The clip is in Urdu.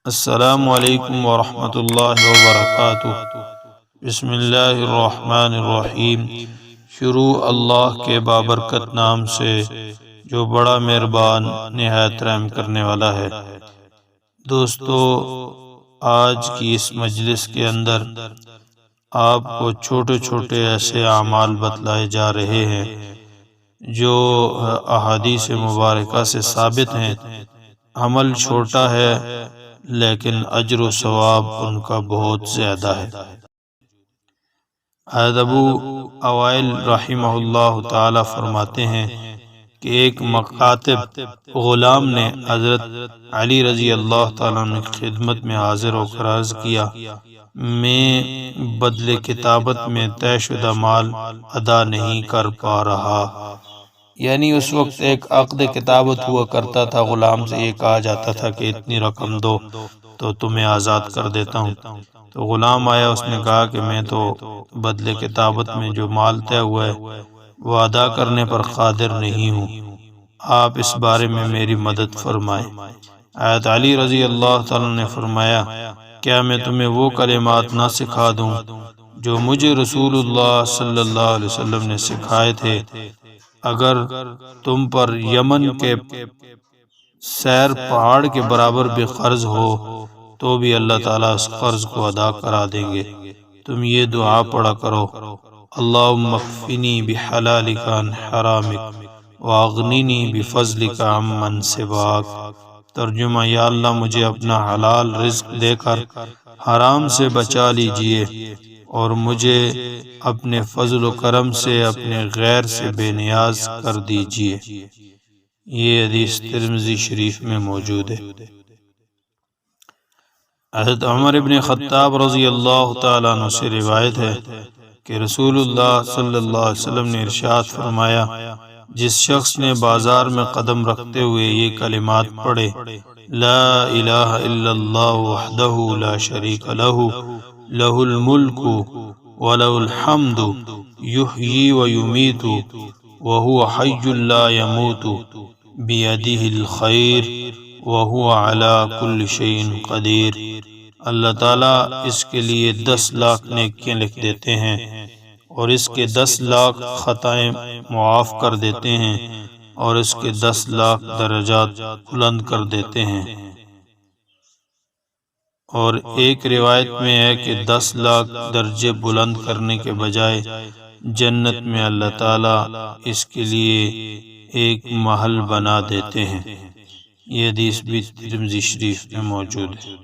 السلام علیکم ورحمۃ اللہ وبرکاتہ۔ بسم اللہ الرحمن الرحیم۔ شروع اللہ کے بابرکت نام سے جو بڑا مہربان نہایت رحم کرنے والا ہے۔ دوستو، آج کی اس مجلس کے اندر آپ کو چھوٹے چھوٹے ایسے اعمال بتلائے جا رہے ہیں جو احادیث مبارکہ سے ثابت ہیں۔ عمل چھوٹا ہے لیکن اجر و ثواب ان کا بہت زیادہ ہے۔ حضرت ابو اوائل رحمہ اللہ تعالی فرماتے ہیں کہ ایک مکاتب غلام نے حضرت علی رضی اللہ تعالیٰ عنہ کی خدمت میں حاضر ہو کر عرض کیا، میں بدلے کتابت میں طے شدہ مال ادا نہیں کر پا رہا۔ یعنی اس وقت ایک عقد کتابت ہوا کرتا تھا، غلام سے یہ کہا جاتا تھا کہ اتنی رقم دو تو تمہیں آزاد کر دیتا ہوں۔ تو غلام آیا، اس نے کہا کہ میں تو بدلے کتابت میں جو مال طے ہوا ہے وہ ادا کرنے پر قادر نہیں ہوں، آپ اس بارے میں میری مدد فرمائیں۔ حضرت علی رضی اللہ تعالیٰ نے فرمایا، کیا میں تمہیں وہ کلمات نہ سکھا دوں جو مجھے رسول اللہ صلی اللہ علیہ وسلم نے سکھائے تھے؟ اگر تم پر یمن کے سیر پہاڑ کے برابر بھی قرض ہو تو بھی اللہ تعالیٰ اس قرض کو ادا کرا دیں گے۔ تم یہ دعا پڑھا کرو، اللہم اکفنی بحلالک عن حرامک واغننی بفضلک عمن سواک۔ ترجمہ، یا اللہ مجھے اپنا حلال رزق دے کر حرام سے بچا لیجئے اور مجھے اپنے فضل و کرم سے اپنے غیر سے بے نیاز کر دیجئے۔ یہ حدیث ترمذی شریف میں موجود ہے۔ حضرت عمر بن خطاب رضی اللہ تعالیٰ عنہ سے روایت ہے کہ رسول اللہ صلی اللہ علیہ وسلم نے ارشاد فرمایا، جس شخص نے بازار میں قدم رکھتے ہوئے یہ کلمات پڑھے، لا الہ الا اللہ وحدہ لا شریک لہ، لہ الملک ولہ الحمد، یحیی ویمیت وہو حی لا یموت، بیدہ الخیر وہو علی کل شیء قدیر، اللہ تعالیٰ اس کے لیے 10 لاکھ نیکیاں لکھ دیتے ہیں اور اس کے 10 لاکھ خطائیں معاف کر دیتے ہیں اور اس کے 10 لاکھ درجات بلند کر دیتے ہیں۔ اور ایک روایت میں ہے کہ 10 لاکھ درجے بلند کرنے کے بجائے جنت میں اللہ تعالیٰ اس کے لیے ایک محل بنا دیتے ہیں۔ یہ حدیث بھی ترمذی شریف میں موجود ہے۔